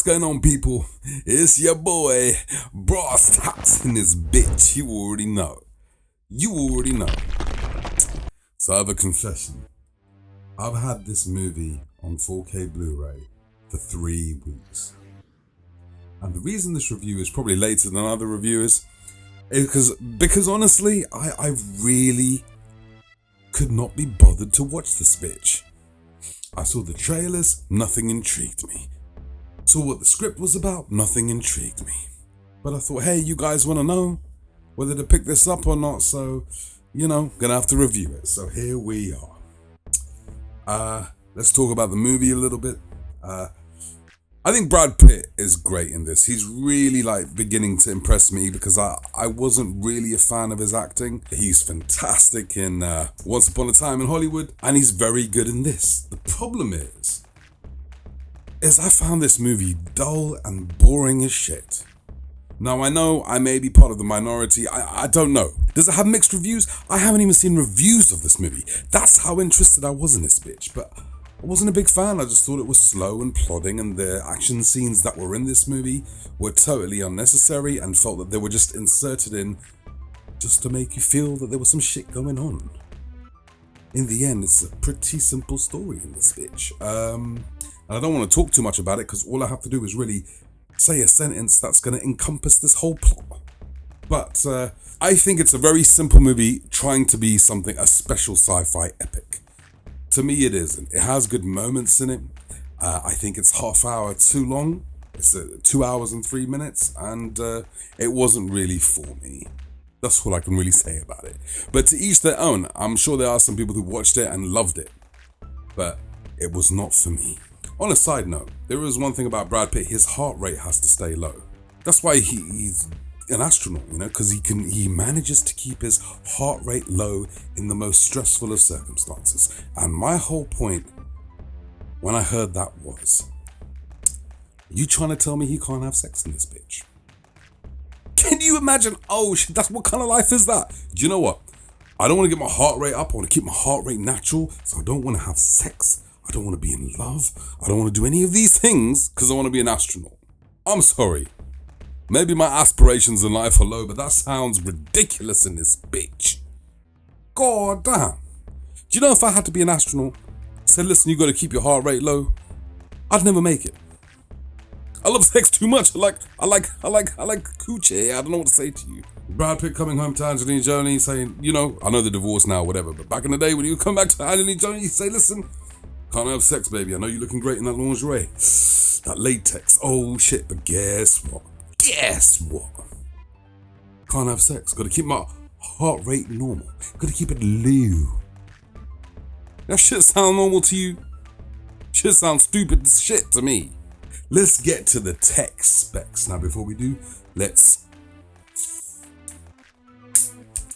going on, people? It's your boy, brasstax in this bitch. You already know. So I have a confession. I've had this movie on 4K Blu-ray for 3 weeks. And the reason this review is probably later than other reviewers is because honestly, I really could not be bothered to watch this bitch. I saw the trailers, nothing intrigued me. Saw what the script was about, nothing intrigued me. But I thought, hey, you guys want to know whether to pick this up or not, so, gonna have to review it. So here we are. Let's talk about the movie a little bit. I think Brad Pitt is great in this. He's really beginning to impress me because I wasn't really a fan of his acting. He's fantastic in Once Upon a Time in Hollywood, and he's very good in this. The problem is I found this movie dull and boring as shit. Now I know I may be part of the minority, I don't know. Does it have mixed reviews? I haven't even seen reviews of this movie. That's how interested I was in this bitch, but I wasn't a big fan. I just thought it was slow and plodding, and the action scenes that were in this movie were totally unnecessary and felt that they were just inserted in just to make you feel that there was some shit going on. In the end, it's a pretty simple story in this bitch. And I don't want to talk too much about it because all I have to do is really say a sentence that's going to encompass this whole plot. But I think it's a very simple movie trying to be a special sci-fi epic. To me, it isn't. It has good moments in it. I think it's half hour too long. It's 2 hours and 3 minutes, and it wasn't really for me. That's all I can really say about it. But to each their own. I'm sure there are some people who watched it and loved it, but it was not for me. On a side note, there is one thing about Brad Pitt. His heart rate has to stay low. That's why he's an astronaut, because he manages to keep his heart rate low in the most stressful of circumstances. And my whole point when I heard that was, you trying to tell me he can't have sex in this bitch? Can you imagine? Oh shit, that's what kind of life is that? Do you know what? I don't want to get my heart rate up. I want to keep my heart rate natural, so I don't want to have sex. I don't want to be in love. I don't want to do any of these things because I want to be an astronaut. I'm sorry. Maybe my aspirations in life are low, but that sounds ridiculous in this bitch. God damn. Do you know if I had to be an astronaut, said, listen, you got to keep your heart rate low, I'd never make it. I love sex too much. I like coochie. I don't know what to say to you. Brad Pitt coming home to Angelina Jolie saying, I know they're divorced now, whatever, but back in the day when you come back to Angelina Jolie, you say, listen, can't have sex, baby. I know you're looking great in that lingerie. That latex. Oh shit, but guess what? Can't have sex. Gotta keep my heart rate normal. Gotta keep it low. That shit sound normal to you? Shit sounds stupid as shit to me. Let's get to the tech specs. Now before we do,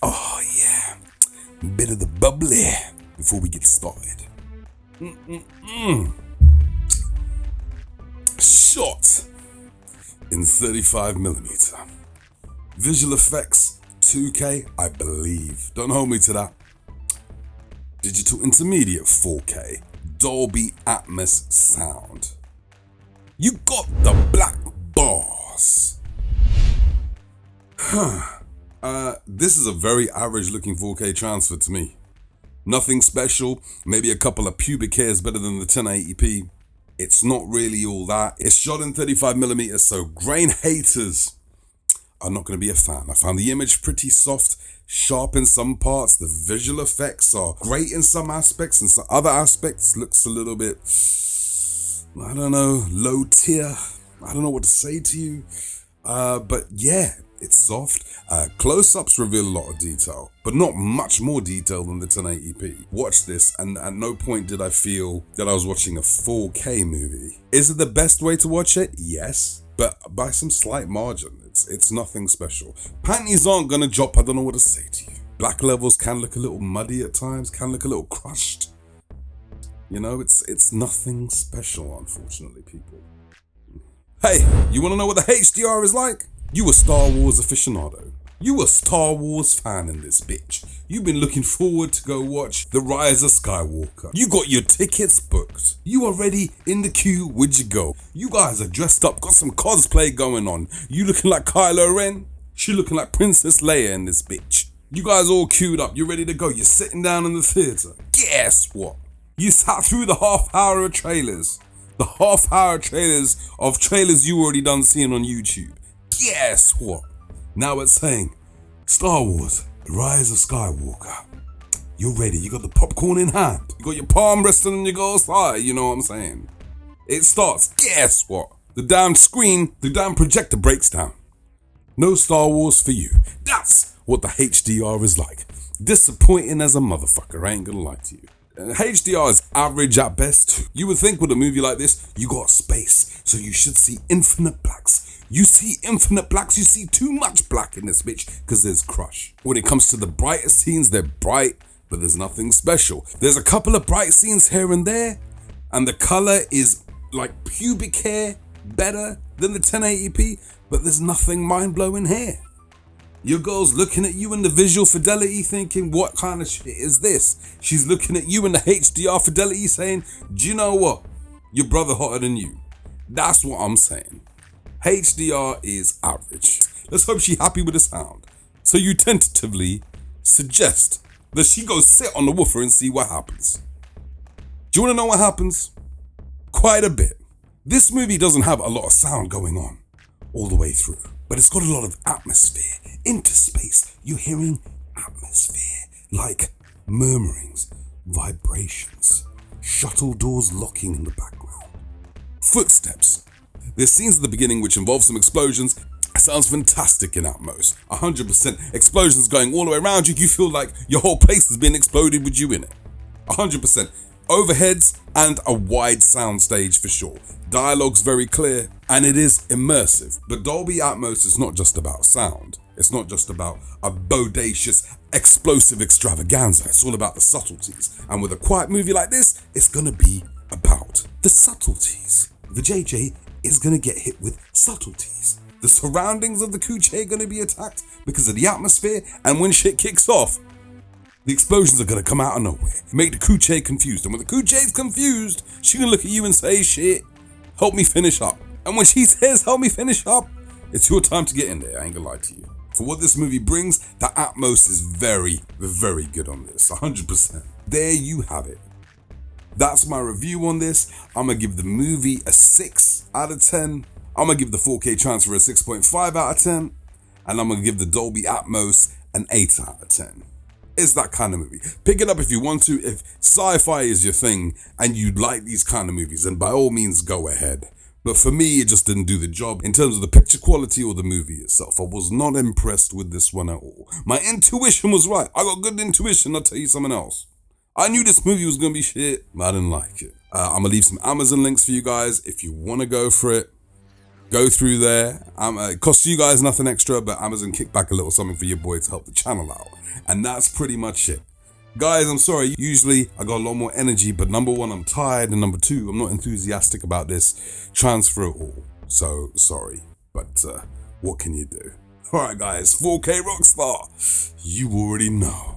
oh yeah, bit of the bubbly before we get started. Shot in 35mm. Visual effects 2K, I believe. Don't hold me to that. Digital intermediate 4K. Dolby Atmos sound. You got the black bars. This is a very average looking 4K transfer to me. Nothing special, maybe a couple of pubic hairs better than the 1080p. It's not really all that. It's shot in 35mm, so grain haters are not going to be a fan. I found the image pretty soft, sharp in some parts. The visual effects are great in some aspects, and some other aspects looks a little bit, I don't know, low tier. I don't know what to say to you. But yeah, it's soft. Close-ups reveal a lot of detail, but not much more detail than the 1080p. Watch this, and at no point did I feel that I was watching a 4K movie. Is it the best way to watch it? Yes, but by some slight margin. It's nothing special. Panties aren't gonna drop. I don't know what to say to you. Black levels can look a little muddy at times, can look a little crushed. It's nothing special, unfortunately, people. Hey, you wanna know what the HDR is like? You a Star Wars aficionado. You a Star Wars fan in this bitch. You've been looking forward to go watch The Rise of Skywalker. You got your tickets booked. You are ready in the queue, where'd you go? You guys are dressed up, got some cosplay going on. You looking like Kylo Ren? She looking like Princess Leia in this bitch. You guys all queued up, you're ready to go. You're sitting down in the theater. Guess what? You sat through the half hour of trailers. The half hour trailers of trailers you already done seeing on YouTube. Guess what? Now it's saying, Star Wars, The Rise of Skywalker. You're ready, you got the popcorn in hand. You got your palm resting on your girl's thigh, you know what I'm saying? It starts, guess what? The damn screen, the damn projector breaks down. No Star Wars for you. That's what the HDR is like. Disappointing as a motherfucker, I ain't gonna lie to you. HDR is average at best. You would think with a movie like this, you got space, so you should see infinite blacks. You see infinite blacks, you see too much black in this bitch, because there's crush. When it comes to the brightest scenes, they're bright, but there's nothing special. There's a couple of bright scenes here and there, and the color is like pubic hair better than the 1080p, but there's nothing mind-blowing here. Your girl's looking at you in the visual fidelity thinking, what kind of shit is this? She's looking at you in the HDR fidelity saying, do you know what? Your brother hotter than you. That's what I'm saying. HDR is average. Let's hope she's happy with the sound. So you tentatively suggest that she goes sit on the woofer and see what happens. Do you want to know what happens? Quite a bit. This movie doesn't have a lot of sound going on all the way through, but it's got a lot of atmosphere. Into space, you're hearing atmosphere, like murmurings, vibrations, shuttle doors locking in the background, footsteps. There's scenes at the beginning which involve some explosions. It sounds fantastic in Atmos. 100% explosions going all the way around you. You feel like your whole place has been exploded with you in it. 100%. Overheads and a wide sound stage for sure. Dialogue's very clear and it is immersive. But Dolby Atmos is not just about sound. It's not just about a bodacious, explosive extravaganza. It's all about the subtleties. And with a quiet movie like this, it's gonna be about the subtleties. The JJ is gonna get hit with subtleties. The surroundings of the Kuche are gonna be attacked because of the atmosphere, and when shit kicks off, the explosions are gonna come out of nowhere, make the Kuche confused. And when the Kuche's confused, she gonna look at you and say, shit, help me finish up. And when she says, help me finish up, it's your time to get in there, I ain't gonna lie to you. For what this movie brings, the Atmos is very, very good on this, 100%. There you have it. That's my review on this. I'm gonna give the movie a 6 out of 10. I'm gonna give the 4K transfer a 6.5 out of 10. And I'm gonna give the Dolby Atmos an 8 out of 10. It's that kind of movie. Pick it up if you want to. If sci-fi is your thing and you like these kind of movies, then by all means go ahead. But for me, it just didn't do the job in terms of the picture quality or the movie itself. I was not impressed with this one at all. My intuition was right. I got good intuition, I'll tell you something else. I knew this movie was gonna be shit, but I didn't like it. I'm gonna leave some Amazon links for you guys. If you wanna go for it, go through there. It costs you guys nothing extra, but Amazon kick back a little something for your boy to help the channel out. And that's pretty much it. Guys, I'm sorry, usually I got a lot more energy, but number one, I'm tired, and number two, I'm not enthusiastic about this transfer at all. So, sorry, but what can you do? Alright guys, 4K Rockstar, you already know.